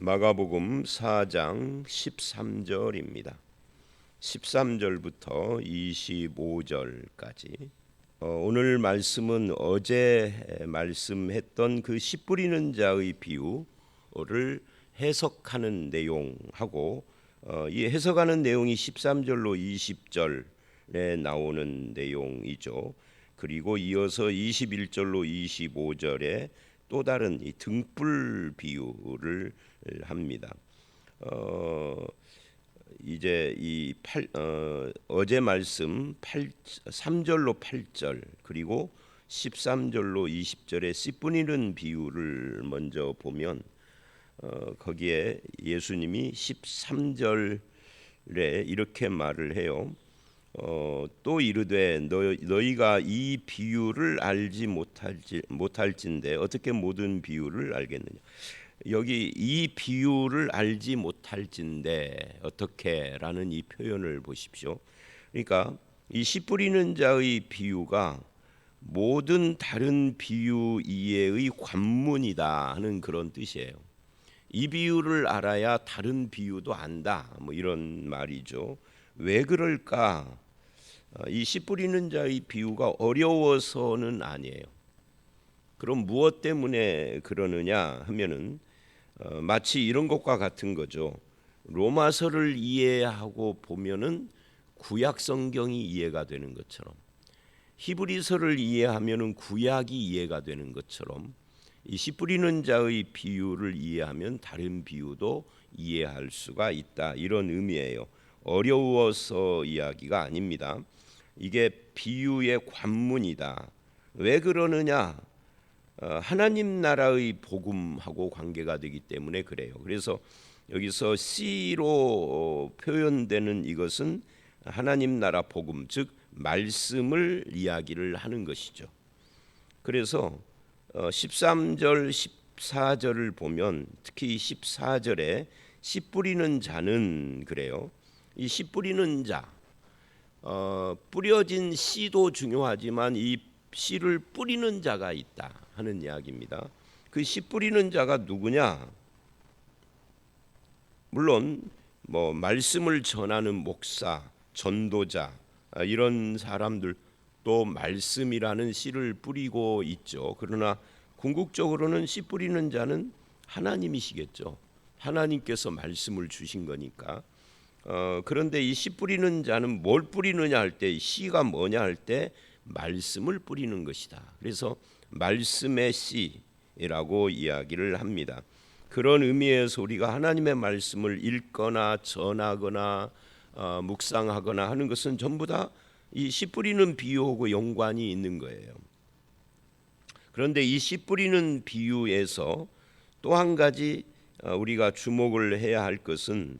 마가복음 4장 13절입니다. 13절부터 25절까지. 오늘 말씀은 어제 말씀했던 그 씨 뿌리는 자의 비유를 해석하는 내용하고 이 해석하는 내용이 13절로 20절에 나오는 내용이죠. 그리고 이어서 21절로 25절에 또 다른 이 등불 비유를 합니다. 이제 어제 말씀 3절로 8절 그리고 13절로 20절의 씨 뿌리는 비유를 먼저 보면 거기에 예수님이 13절에 이렇게 말을 해요. 또 이르되 너희가 이 비유를 알지 못할진대 어떻게 모든 비유를 알겠느냐. 여기 이 비유를 알지 못할진대 어떻게라는 이 표현을 보십시오. 그러니까 이 씨 뿌리는 자의 비유가 모든 다른 비유 이해의 관문이다 하는 그런 뜻이에요. 이 비유를 알아야 다른 비유도 안다, 뭐 이런 말이죠. 왜 그럴까? 이 씨 뿌리는 자의 비유가 어려워서는 아니에요. 그럼 무엇 때문에 그러느냐 하면은 마치 이런 것과 같은 거죠. 로마서를 이해하고 보면은 구약 성경이 이해가 되는 것처럼, 히브리서를 이해하면은 구약이 이해가 되는 것처럼, 이 씨 뿌리는 자의 비유를 이해하면 다른 비유도 이해할 수가 있다, 이런 의미예요. 어려워서 이야기가 아닙니다. 이게 비유의 관문이다. 왜 그러느냐? 하나님 나라의 복음하고 관계가 되기 때문에 그래요. 그래서 여기서 씨로 표현되는 이것은 하나님 나라 복음, 즉 말씀을 이야기를 하는 것이죠. 그래서 13절, 14절을 보면 특히 14절에 씨 뿌리는 자는 그래요. 이 씨 뿌리는 자, 뿌려진 씨도 중요하지만 이 씨를 뿌리는 자가 있다 하는 이야기입니다. 그 씨 뿌리는 자가 누구냐? 물론 뭐 말씀을 전하는 목사, 전도자 이런 사람들 또 말씀이라는 씨를 뿌리고 있죠. 그러나 궁극적으로는 씨 뿌리는 자는 하나님이시겠죠. 하나님께서 말씀을 주신 거니까. 그런데 이 씨 뿌리는 자는 뭘 뿌리느냐 할 때, 씨가 뭐냐 할 때 말씀을 뿌리는 것이다. 그래서 말씀의 씨라고 이야기를 합니다. 그런 의미에서 우리가 하나님의 말씀을 읽거나 전하거나 묵상하거나 하는 것은 전부 다 이 씨 뿌리는 비유하고 연관이 있는 거예요. 그런데 이 씨 뿌리는 비유에서 또 한 가지 우리가 주목을 해야 할 것은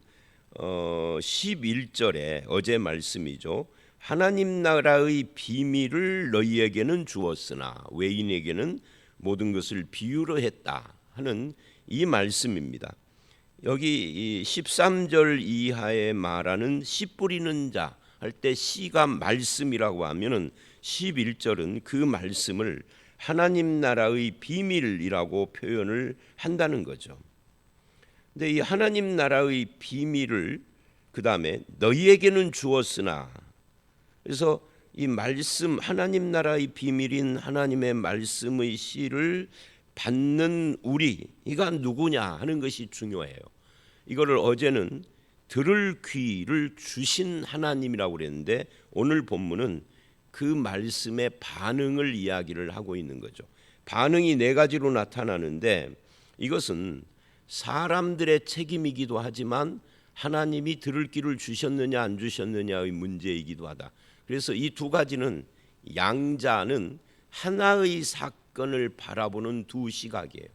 11절에 어제 말씀이죠. 하나님 나라의 비밀을 너희에게는 주었으나 외인에게는 모든 것을 비유로 했다 하는 이 말씀입니다. 여기 13절 이하에 말하는 씨 뿌리는 자 할 때 씨가 말씀이라고 하면은 11절은 그 말씀을 하나님 나라의 비밀이라고 표현을 한다는 거죠. 근데 이 하나님 나라의 비밀을 그 다음에 너희에게는 주었으나, 그래서 이 말씀, 하나님 나라의 비밀인 하나님의 말씀의 씨를 받는 우리가 누구냐 하는 것이 중요해요. 이거를 어제는 들을 귀를 주신 하나님이라고 그랬는데 오늘 본문은 그 말씀의 반응을 이야기를 하고 있는 거죠. 반응이 네 가지로 나타나는데 이것은 사람들의 책임이기도 하지만 하나님이 들을 귀를 주셨느냐 안 주셨느냐의 문제이기도 하다. 그래서 이 두 가지는 양자는 하나의 사건을 바라보는 두 시각이에요.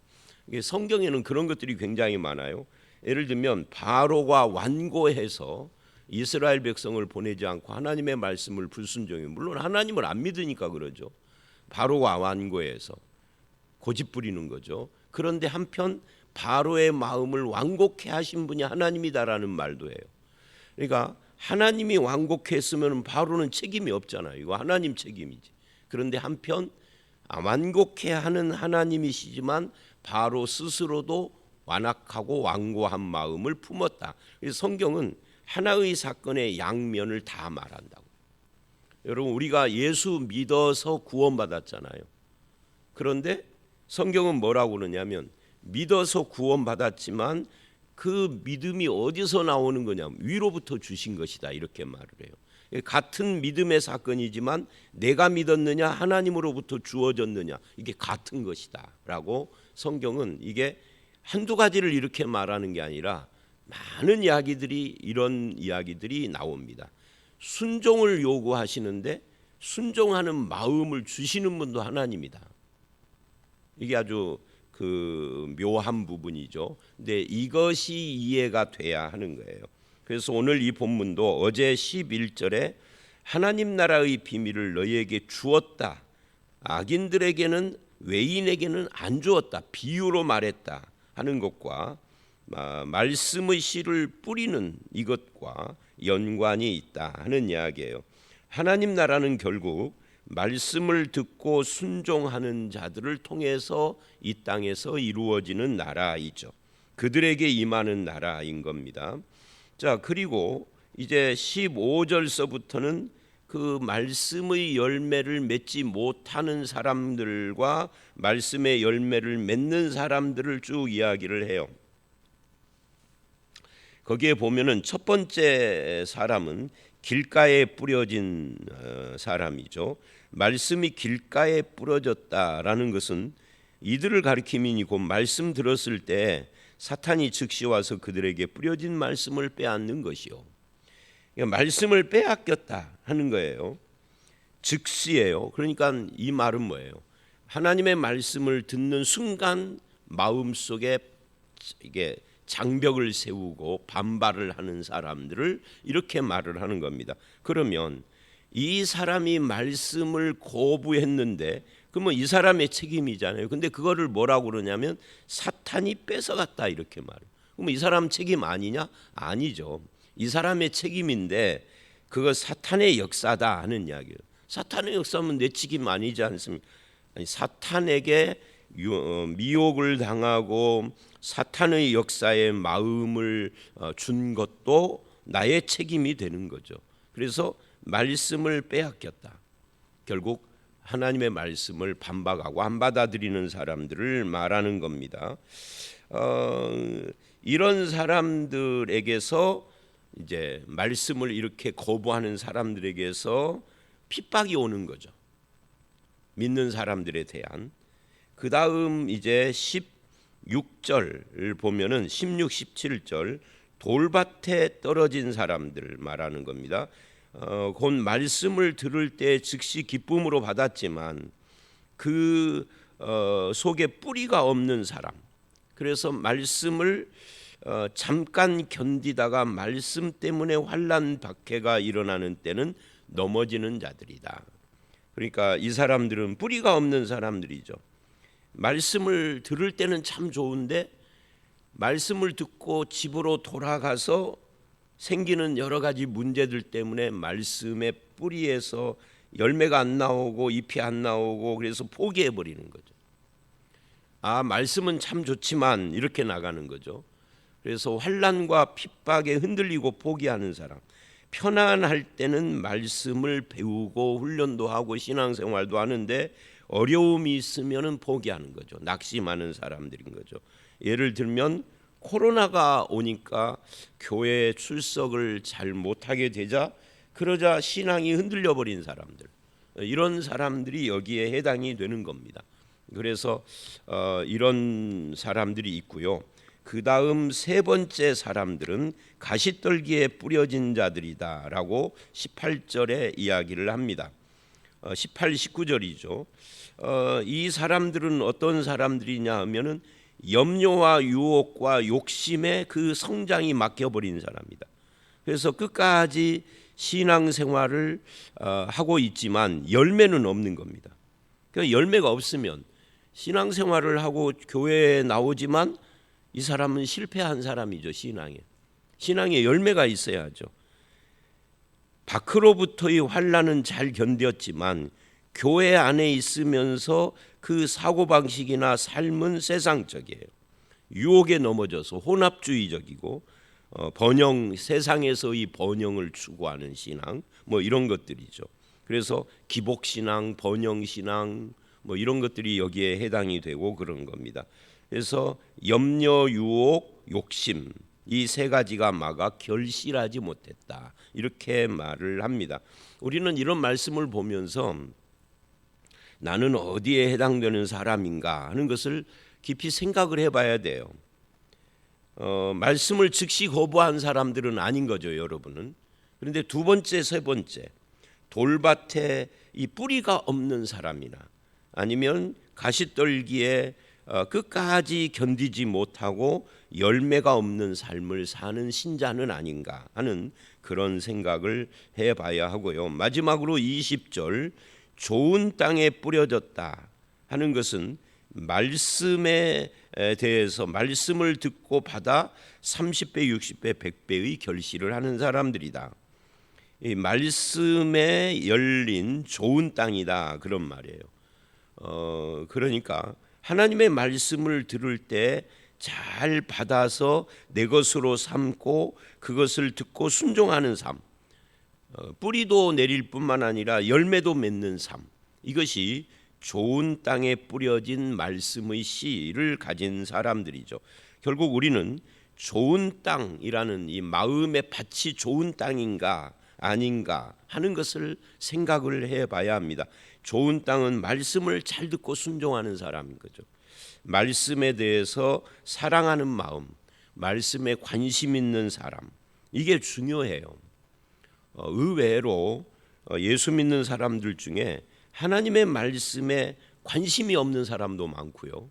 성경에는 그런 것들이 굉장히 많아요. 예를 들면 바로가 완고해서 이스라엘 백성을 보내지 않고 하나님의 말씀을 불순종해요. 물론 하나님을 안 믿으니까 그러죠. 바로가 완고해서 고집 부리는 거죠. 그런데 한편 바로의 마음을 완곡해 하신 분이 하나님이다라는 말도 해요. 그러니까 하나님이 완곡했으면 바로는 책임이 없잖아요. 이거 하나님 책임이지. 그런데 한편 완곡해 하는 하나님이시지만 바로 스스로도 완악하고 완고한 마음을 품었다. 그래서 성경은 하나의 사건의 양면을 다 말한다고. 여러분, 우리가 예수 믿어서 구원받았잖아요. 그런데 성경은 뭐라고 그러냐면 믿어서 구원받았지만 그 믿음이 어디서 나오는 거냐면 위로부터 주신 것이다, 이렇게 말을 해요. 같은 믿음의 사건이지만 내가 믿었느냐 하나님으로부터 주어졌느냐, 이게 같은 것이다 라고 성경은 이게 한두 가지를 이렇게 말하는 게 아니라 많은 이야기들이, 이런 이야기들이 나옵니다. 순종을 요구하시는데 순종하는 마음을 주시는 분도 하나님이다. 이게 아주 그 묘한 부분이죠. 근데 이것이 이해가 돼야 하는 거예요. 그래서 오늘 이 본문도 어제 11절에 하나님 나라의 비밀을 너희에게 주었다, 악인들에게는, 외인에게는 안 주었다, 비유로 말했다 하는 것과 말씀의 씨를 뿌리는 이것과 연관이 있다 하는 이야기예요. 하나님 나라는 결국 말씀을 듣고 순종하는 자들을 통해서 이 땅에서 이루어지는 나라이죠. 그들에게 임하는 나라인 겁니다. 자, 그리고 이제 15절서부터는 그 말씀의 열매를 맺지 못하는 사람들과 말씀의 열매를 맺는 사람들을 쭉 이야기를 해요. 거기에 보면은 첫 번째 사람은 길가에 뿌려진 사람이죠. 말씀이 길가에 뿌려졌다라는 것은 이들을 가리킴이니 곧 말씀 들었을 때 사탄이 즉시 와서 그들에게 뿌려진 말씀을 빼앗는 것이요. 그러니까 말씀을 빼앗겼다 하는 거예요. 즉시예요. 그러니까 이 말은 뭐예요? 하나님의 말씀을 듣는 순간 마음속에 이게 장벽을 세우고 반발을 하는 사람들을 이렇게 말을 하는 겁니다. 그러면 이 사람이 말씀을 거부했는데 그러면 이 사람의 책임이잖아요. 근데 그거를 뭐라고 그러냐면 사탄이 뺏어갔다, 이렇게 말해요. 그러면 이 사람 책임 아니냐? 아니죠. 이 사람의 책임인데 그거 사탄의 역사다 하는 이야기예요. 사탄의 역사면 내 책임 아니지 않습니까? 아니, 사탄에게 미혹을 당하고 사탄의 역사에 마음을 준 것도 나의 책임이 되는 거죠. 그래서 말씀을 빼앗겼다. 결국 하나님의 말씀을 반박하고 안 받아들이는 사람들을 말하는 겁니다. 이런 사람들에게서 이제 말씀을 이렇게 거부하는 사람들에게서 핍박이 오는 거죠. 믿는 사람들에 대한. 그 다음 이제 16절 보면은 16, 17절 돌밭에 떨어진 사람들 말하는 겁니다. 곧 말씀을 들을 때 즉시 기쁨으로 받았지만 그 속에 뿌리가 없는 사람. 그래서 말씀을 잠깐 견디다가 말씀 때문에 환난 박해가 일어나는 때는 넘어지는 자들이다. 그러니까 이 사람들은 뿌리가 없는 사람들이죠. 말씀을 들을 때는 참 좋은데 말씀을 듣고 집으로 돌아가서 생기는 여러 가지 문제들 때문에 말씀의 뿌리에서 열매가 안 나오고 잎이 안 나오고 그래서 포기해 버리는 거죠. 아, 말씀은 참 좋지만 이렇게 나가는 거죠. 그래서 환난과 핍박에 흔들리고 포기하는 사람. 편안할 때는 말씀을 배우고 훈련도 하고 신앙생활도 하는데 어려움이 있으면은 포기하는 거죠. 낙심하는 사람들인 거죠. 예를 들면 코로나가 오니까 교회 출석을 잘 못하게 되자 그러자 신앙이 흔들려 버린 사람들, 이런 사람들이 여기에 해당이 되는 겁니다. 그래서 이런 사람들이 있고요. 그 다음 세 번째 사람들은 가시떨기에 뿌려진 자들이다라고 18절에 이야기를 합니다. 18, 19절이죠. 이 사람들은 어떤 사람들이냐 하면은 염려와 유혹과 욕심에 그 성장이 막혀버린 사람이다. 그래서 끝까지 신앙생활을 하고 있지만 열매는 없는 겁니다. 그러니까 열매가 없으면 신앙생활을 하고 교회에 나오지만 이 사람은 실패한 사람이죠. 신앙에 열매가 있어야죠. 밖으로부터의 환난은 잘 견뎠지만 교회 안에 있으면서 그 사고방식이나 삶은 세상적이에요. 유혹에 넘어져서 혼합주의적이고 세상에서의 번영을 추구하는 신앙 뭐 이런 것들이죠. 그래서 기복신앙, 번영신앙 뭐 이런 것들이 여기에 해당이 되고 그런 겁니다. 그래서 염려, 유혹, 욕심 이 세 가지가 막아 결실하지 못했다 이렇게 말을 합니다. 우리는 이런 말씀을 보면서 나는 어디에 해당되는 사람인가 하는 것을 깊이 생각을 해봐야 돼요. 말씀을 즉시 거부한 사람들은 아닌 거죠, 여러분은. 그런데 두 번째, 세 번째, 돌밭에 이 뿌리가 없는 사람이나 아니면 가시떨기에 끝까지 견디지 못하고 열매가 없는 삶을 사는 신자는 아닌가 하는 그런 생각을 해봐야 하고요. 마지막으로 20절 좋은 땅에 뿌려졌다 하는 것은 말씀에 대해서 말씀을 듣고 받아 30배, 60배, 100배의 결실을 하는 사람들이다. 이 말씀에 열린 좋은 땅이다 그런 말이에요. 그러니까 하나님의 말씀을 들을 때 잘 받아서 내 것으로 삼고 그것을 듣고 순종하는 삶, 뿌리도 내릴 뿐만 아니라 열매도 맺는 삶, 이것이 좋은 땅에 뿌려진 말씀의 씨를 가진 사람들이죠. 결국 우리는 좋은 땅이라는 이 마음의 밭이 좋은 땅인가 아닌가 하는 것을 생각을 해봐야 합니다. 좋은 땅은 말씀을 잘 듣고 순종하는 사람인 거죠. 말씀에 대해서 사랑하는 마음, 말씀에 관심 있는 사람, 이게 중요해요. 의외로 예수 믿는 사람들 중에 하나님의 말씀에 관심이 없는 사람도 많고요.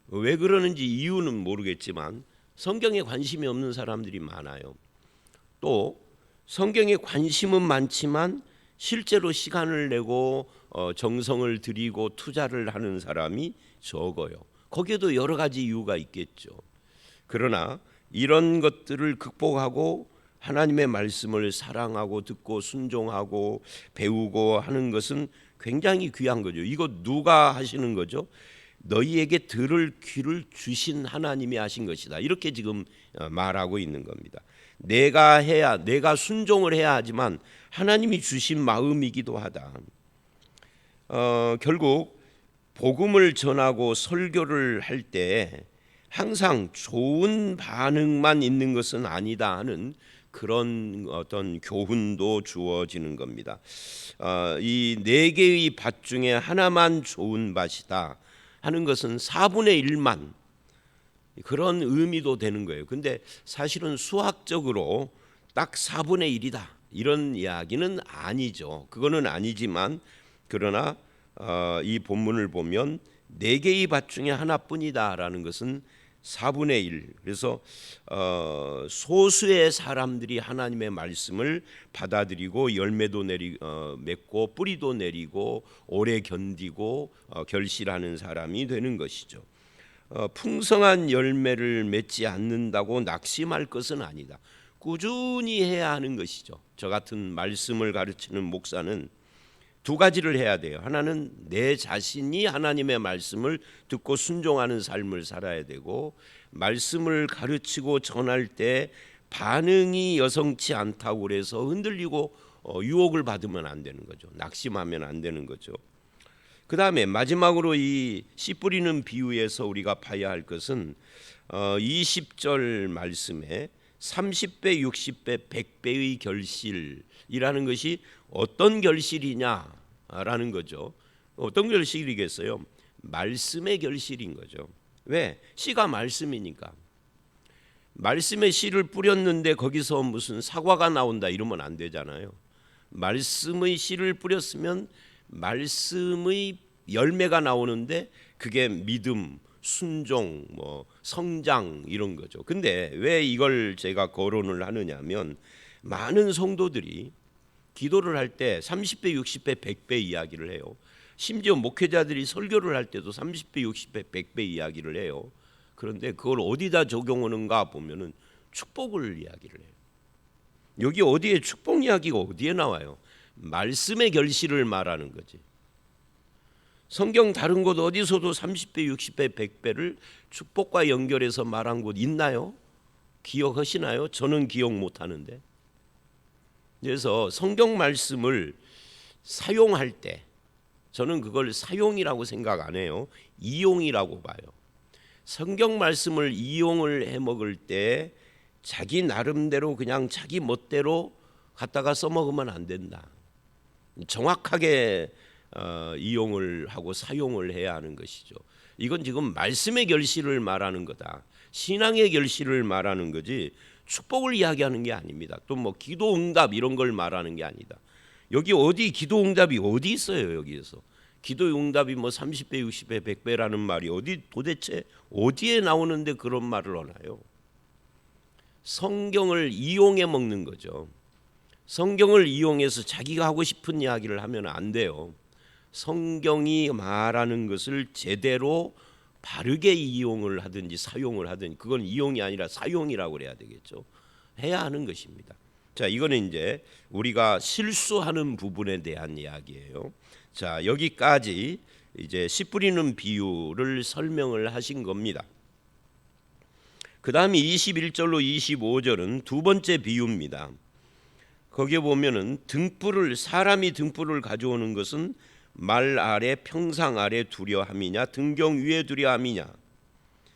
왜 그러는지 이유는 모르겠지만 성경에 관심이 없는 사람들이 많아요. 또 성경에 관심은 많지만 실제로 시간을 내고 정성을 들이고 투자를 하는 사람이 적어요. 거기에도 여러 가지 이유가 있겠죠. 그러나 이런 것들을 극복하고 하나님의 말씀을 사랑하고 듣고 순종하고 배우고 하는 것은 굉장히 귀한 거죠. 이거 누가 하시는 거죠? 너희에게 들을 귀를 주신 하나님이 하신 것이다. 이렇게 지금 말하고 있는 겁니다. 내가 순종을 해야 하지만 하나님이 주신 마음이기도 하다. 결국 복음을 전하고 설교를 할 때 항상 좋은 반응만 있는 것은 아니다 하는 그런 어떤 교훈도 주어지는 겁니다. 이 네 개의 밭 중에 하나만 좋은 밭이다 하는 것은 4분의 1만 그런 의미도 되는 거예요. 근데 사실은 수학적으로 딱 4분의 1이다 이런 이야기는 아니죠. 그거는 아니지만 그러나 이 본문을 보면 네 개의 밭 중에 하나뿐이다라는 것은 4분의 1. 그래서 소수의 사람들이 하나님의 말씀을 받아들이고 열매도 맺고 뿌리도 내리고 오래 견디고 결실하는 사람이 되는 것이죠. 풍성한 열매를 맺지 않는다고 낙심할 것은 아니다. 꾸준히 해야 하는 것이죠. 저 같은 말씀을 가르치는 목사는 두 가지를 해야 돼요. 하나는 내 자신이 하나님의 말씀을 듣고 순종하는 삶을 살아야 되고, 말씀을 가르치고 전할 때 반응이 여성치 않다고 그래서 흔들리고 유혹을 받으면 안 되는 거죠. 낙심하면 안 되는 거죠. 그 다음에 마지막으로 이 씨 뿌리는 비유에서 우리가 봐야 할 것은 20절 말씀에 30배, 60배, 100배의 결실이라는 것이 어떤 결실이냐라는 거죠. 어떤 결실이겠어요? 말씀의 결실인 거죠. 왜? 씨가 말씀이니까. 말씀의 씨를 뿌렸는데 거기서 무슨 사과가 나온다 이러면 안 되잖아요. 말씀의 씨를 뿌렸으면 말씀의 열매가 나오는데 그게 믿음, 순종, 성장 이런 거죠. 근데 왜 이걸 제가 거론을 하느냐면 많은 성도들이 기도를 할 때 30배, 60배, 100배 이야기를 해요. 심지어 목회자들이 설교를 할 때도 30배, 60배, 100배 이야기를 해요. 그런데 그걸 어디다 적용하는가 보면은 축복을 이야기를 해요. 여기 어디에 축복 이야기가 어디에 나와요? 말씀의 결실을 말하는 거지. 성경 다른 곳 어디서도 30배, 60배, 100배를 축복과 연결해서 말한 곳 있나요? 기억하시나요? 저는 기억 못하는데. 그래서 성경 말씀을 사용할 때 저는 그걸 사용이라고 생각 안 해요. 이용이라고 봐요. 성경 말씀을 이용을 해 먹을 때 자기 나름대로 그냥 자기 멋대로 갖다가 써먹으면 안 된다. 정확하게 이용을 하고 사용을 해야 하는 것이죠. 이건 지금 말씀의 결실을 말하는 거다. 신앙의 결실을 말하는 거지 축복을 이야기하는 게 아닙니다. 또 뭐 기도 응답 이런 걸 말하는 게 아니다. 여기 어디 기도 응답이 어디 있어요? 여기에서 기도 응답이 뭐 30배, 60배, 100배라는 말이 어디 도대체 어디에 나오는데 그런 말을 하나요? 성경을 이용해 먹는 거죠. 성경을 이용해서 자기가 하고 싶은 이야기를 하면 안 돼요. 성경이 말하는 것을 제대로 바르게 이용을 하든지 사용을 하든지, 그건 이용이 아니라 사용이라고 그래야 되겠죠. 해야 하는 것입니다. 자, 이거는 이제 우리가 실수하는 부분에 대한 이야기예요. 자, 여기까지 이제 씨 뿌리는 비유를 설명을 하신 겁니다. 그 다음에 21절로 25절은 두 번째 비유입니다. 거기에 보면은 사람이 등불을 가져오는 것은 말 아래 평상 아래 두려 함이냐 등경 위에 두려 함이냐,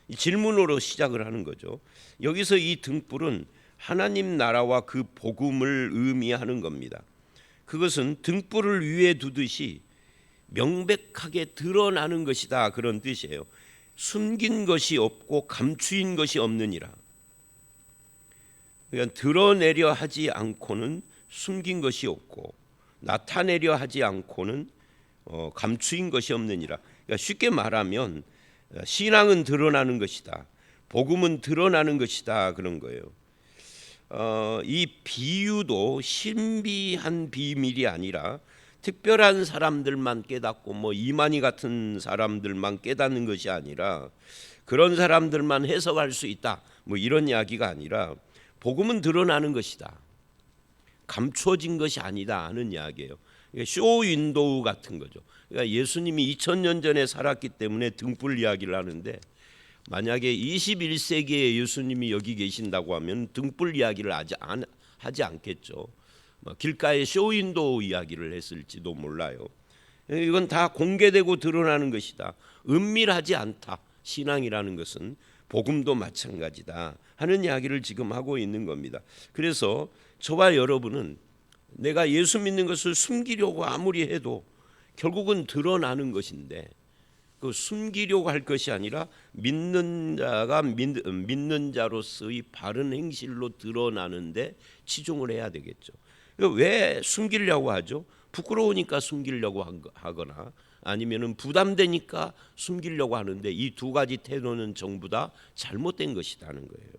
이 질문으로 시작을 하는 거죠. 여기서 이 등불은 하나님 나라와 그 복음을 의미하는 겁니다. 그것은 등불을 위에 두듯이 명백하게 드러나는 것이다, 그런 뜻이에요. 숨긴 것이 없고 감추인 것이 없느니라. 그러니까 드러내려 하지 않고는 숨긴 것이 없고 나타내려 하지 않고는 감추인 것이 없느니라. 그러니까 쉽게 말하면 신앙은 드러나는 것이다, 복음은 드러나는 것이다, 그런 거예요. 이 비유도 신비한 비밀이 아니라 특별한 사람들만 깨닫고 뭐 이만희 같은 사람들만 깨닫는 것이 아니라 그런 사람들만 해석할 수 있다, 뭐 이런 이야기가 아니라 복음은 드러나는 것이다, 감추어진 것이 아니다 하는 이야기예요. 그러니까 쇼 윈도우 같은 거죠. 그러니까 예수님이 2000년 전에 살았기 때문에 등불 이야기를 하는데, 만약에 21세기에 예수님이 여기 계신다고 하면 등불 이야기를 하지 않겠죠. 길가에 쇼윈도우 이야기를 했을지도 몰라요. 이건 다 공개되고 드러나는 것이다, 은밀하지 않다. 신앙이라는 것은 복음도 마찬가지다 하는 이야기를 지금 하고 있는 겁니다. 그래서 저와 여러분은 내가 예수 믿는 것을 숨기려고 아무리 해도 결국은 드러나는 것인데, 그 숨기려고 할 것이 아니라 믿는 자가 믿는 자로서의 바른 행실로 드러나는데 치중을 해야 되겠죠. 왜 숨기려고 하죠? 부끄러우니까 숨기려고 하거나 아니면은 부담되니까 숨기려고 하는데, 이 두 가지 태도는 전부 다 잘못된 것이라는 거예요.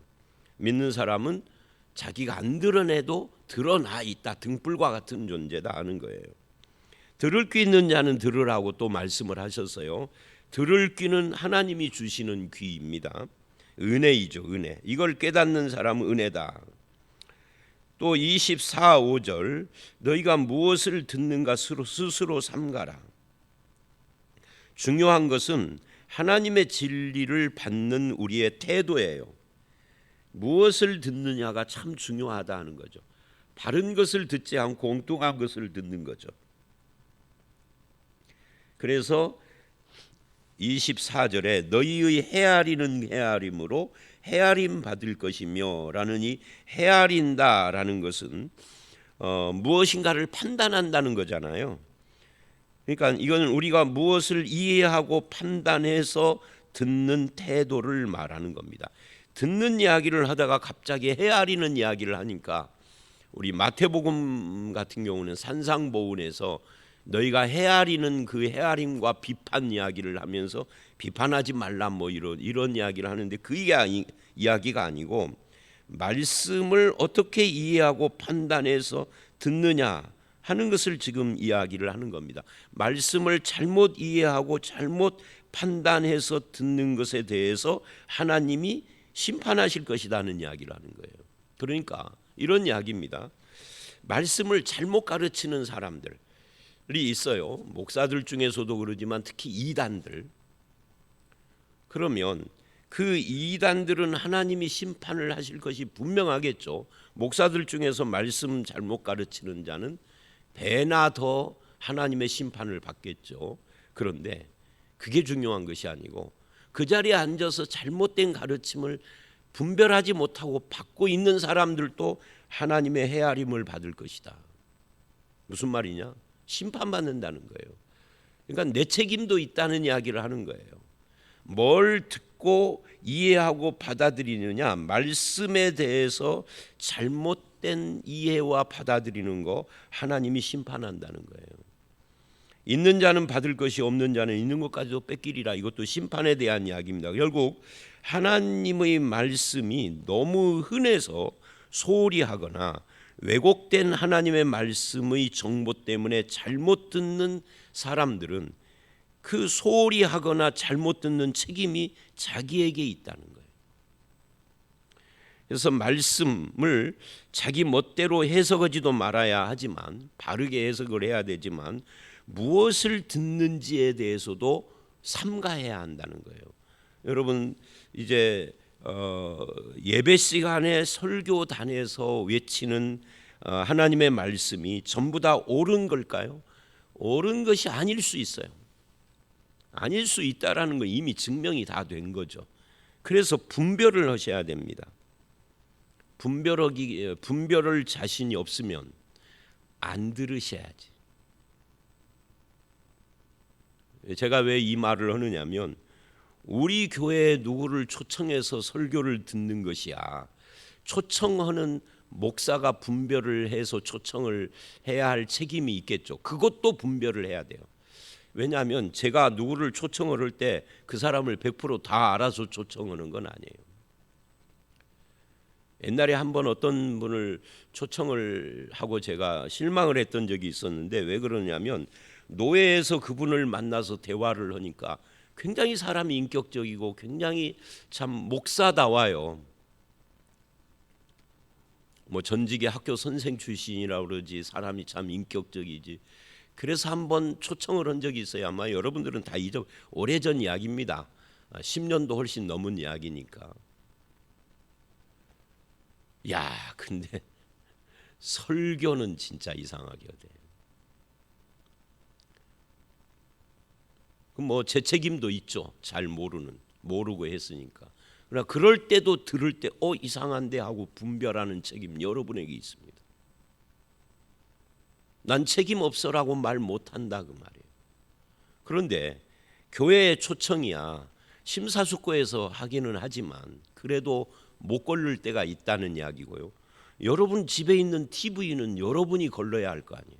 믿는 사람은 자기가 안 드러내도 드러나 있다, 등불과 같은 존재다 하는 거예요. 들을 귀 있는 자는 들으라고 또 말씀을 하셨어요. 들을 귀는 하나님이 주시는 귀입니다. 은혜이죠, 은혜. 이걸 깨닫는 사람은 은혜다. 또 24, 5절 너희가 무엇을 듣는가 스스로 삼가라. 중요한 것은 하나님의 진리를 받는 우리의 태도예요. 무엇을 듣느냐가 참 중요하다는 거죠. 바른 것을 듣지 않고 엉뚱한 것을 듣는 거죠. 그래서 24절에 너희의 헤아리는 헤아림으로 헤아림 받을 것이며 라는, 이 헤아린다라는 것은 무엇인가를 판단한다는 거잖아요. 그러니까 이거는 우리가 무엇을 이해하고 판단해서 듣는 태도를 말하는 겁니다. 듣는 이야기를 하다가 갑자기 헤아리는 이야기를 하니까, 우리 마태복음 같은 경우는 산상보훈에서 너희가 헤아리는 그 헤아림과 비판 이야기를 하면서 비판하지 말라 뭐 이런 이야기를 하는데, 그 이야기가 아니고 말씀을 어떻게 이해하고 판단해서 듣느냐 하는 것을 지금 이야기를 하는 겁니다. 말씀을 잘못 이해하고 잘못 판단해서 듣는 것에 대해서 하나님이 심판하실 것이라는 이야기를 하는 거예요. 그러니까 이런 이야기입니다. 말씀을 잘못 가르치는 사람들, 있어요. 목사들 중에서도 그러지만 특히 이단들. 그러면 그 이단들은 하나님이 심판을 하실 것이 분명하겠죠. 목사들 중에서 말씀 잘못 가르치는 자는 배나 더 하나님의 심판을 받겠죠. 그런데 그게 중요한 것이 아니고 그 자리에 앉아서 잘못된 가르침을 분별하지 못하고 받고 있는 사람들도 하나님의 헤아림을 받을 것이다. 무슨 말이냐? 심판받는다는 거예요. 그러니까 내 책임도 있다는 이야기를 하는 거예요. 뭘 듣고 이해하고 받아들이느냐, 말씀에 대해서 잘못된 이해와 받아들이는 거 하나님이 심판한다는 거예요. 있는 자는 받을 것이 없는 자는 있는 것까지도 뺏기리라. 이것도 심판에 대한 이야기입니다. 결국 하나님의 말씀이 너무 흔해서 소홀히 하거나 왜곡된 하나님의 말씀의 정보 때문에 잘못 듣는 사람들은 그 소홀히 하거나 잘못 듣는 책임이 자기에게 있다는 거예요. 그래서 말씀을 자기 멋대로 해석하지도 말아야 하지만, 바르게 해석을 해야 되지만 무엇을 듣는지에 대해서도 삼가해야 한다는 거예요. 여러분 이제 예배 시간에 설교단에서 외치는 하나님의 말씀이 전부 다 옳은 걸까요? 옳은 것이 아닐 수 있어요. 아닐 수 있다라는 거 이미 증명이 다 된 거죠. 그래서 분별을 하셔야 됩니다. 분별을 자신이 없으면 안 들으셔야지. 제가 왜 이 말을 하느냐면 우리 교회에 누구를 초청해서 설교를 듣는 것이야. 초청하는 목사가 분별을 해서 초청을 해야 할 책임이 있겠죠. 그것도 분별을 해야 돼요. 왜냐하면 제가 누구를 초청을 할 때 그 사람을 100%다 알아서 초청하는 건 아니에요. 옛날에 한번 어떤 분을 초청을 하고 제가 실망을 했던 적이 있었는데, 왜 그러냐면 노예에서 그분을 만나서 대화를 하니까 굉장히 사람이 인격적이고 굉장히 참 목사다워요. 뭐 전직의 학교 선생 출신이라고 그러지 사람이 참 인격적이지. 그래서 한번 초청을 한 적이 있어요. 아마 여러분들은 다 오래전 이야기입니다. 10년도 훨씬 넘은 이야기니까. 야, 근데 설교는 진짜 이상하게 돼. 뭐 제 책임도 있죠. 잘 모르고 했으니까. 그러나 그럴 때도 들을 때 이상한데 하고 분별하는 책임 여러분에게 있습니다. 난 책임 없어라고 말 못한다 그 말이에요. 그런데 교회의 초청이야 심사숙고해서 하기는 하지만 그래도 못 걸릴 때가 있다는 이야기고요. 여러분 집에 있는 TV는 여러분이 걸러야 할 거 아니에요.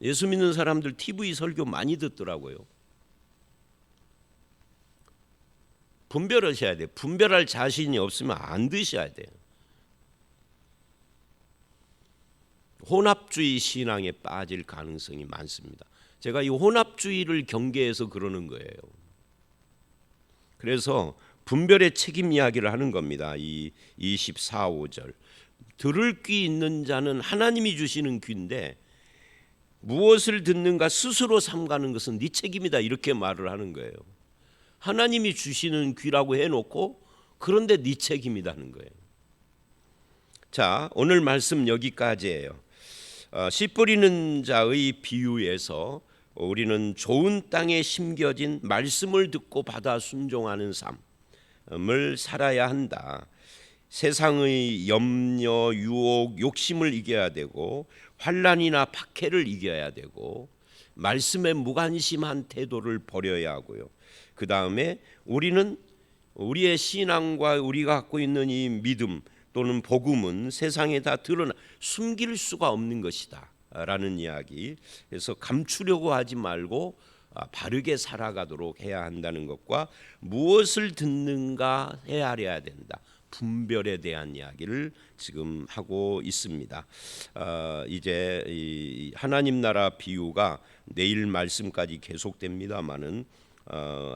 예수 믿는 사람들 TV 설교 많이 듣더라고요. 분별하셔야 돼요. 분별할 자신이 없으면 안 드셔야 돼요. 혼합주의 신앙에 빠질 가능성이 많습니다. 제가 이 혼합주의를 경계해서 그러는 거예요. 그래서 분별의 책임 이야기를 하는 겁니다. 이 24, 5절. 들을 귀 있는 자는 하나님이 주시는 귀인데 무엇을 듣는가 스스로 삼가는 것은 네 책임이다, 이렇게 말을 하는 거예요. 하나님이 주시는 귀라고 해놓고 그런데 네 책임이라는 거예요. 자, 오늘 말씀 여기까지예요. 씨 뿌리는 자의 비유에서 우리는 좋은 땅에 심겨진 말씀을 듣고 받아 순종하는 삶을 살아야 한다. 세상의 염려, 유혹, 욕심을 이겨야 되고 환난이나 박해를 이겨야 되고 말씀에 무관심한 태도를 버려야 하고요. 그 다음에 우리는 우리의 신앙과 우리가 갖고 있는 이 믿음 또는 복음은 세상에 다 드러나 숨길 수가 없는 것이다 라는 이야기. 그래서 감추려고 하지 말고 바르게 살아가도록 해야 한다는 것과 무엇을 듣는가 헤아려야 된다, 분별에 대한 이야기를 지금 하고 있습니다. 이제 이 하나님 나라 비유가 내일 말씀까지 계속됩니다마는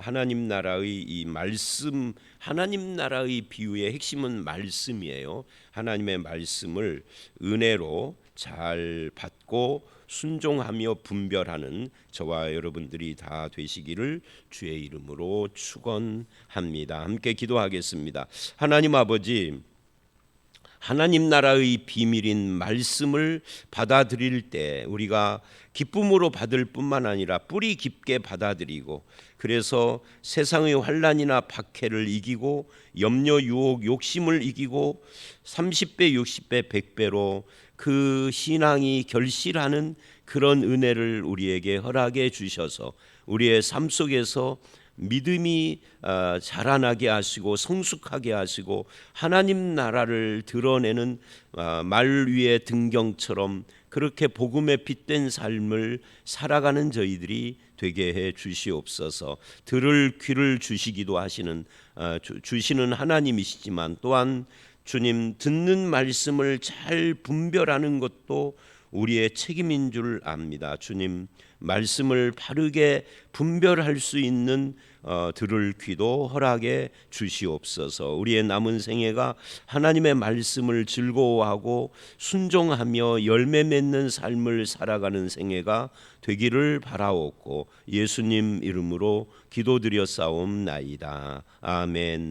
하나님 나라의 이 말씀, 하나님 나라의 비유의 핵심은 말씀이에요. 하나님의 말씀을 은혜로 잘 받고 순종하며 분별하는 저와 여러분들이 다 되시기를 주의 이름으로 축원합니다. 함께 기도하겠습니다. 하나님 아버지, 하나님 나라의 비밀인 말씀을 받아들일 때 우리가 기쁨으로 받을 뿐만 아니라 뿌리 깊게 받아들이고, 그래서 세상의 환난이나 박해를 이기고 염려, 유혹, 욕심을 이기고 30배, 60배, 100배로 그 신앙이 결실하는 그런 은혜를 우리에게 허락해 주셔서 우리의 삶 속에서 믿음이 자라나게 하시고 성숙하게 하시고 하나님 나라를 드러내는 말 위의 등경처럼 그렇게 복음에 핏된 삶을 살아가는 저희들이 되게 해 주시옵소서. 들을 귀를 주시기도 하시는 주시는 하나님이시지만 또한 주님, 듣는 말씀을 잘 분별하는 것도 우리의 책임인 줄 압니다. 주님, 말씀을 바르게 분별할 수 있는 들을 귀도 허락해 주시옵소서. 우리의 남은 생애가 하나님의 말씀을 즐거워하고 순종하며 열매 맺는 삶을 살아가는 생애가 되기를 바라옵고 예수님 이름으로 기도드려 싸움나이다. 아멘.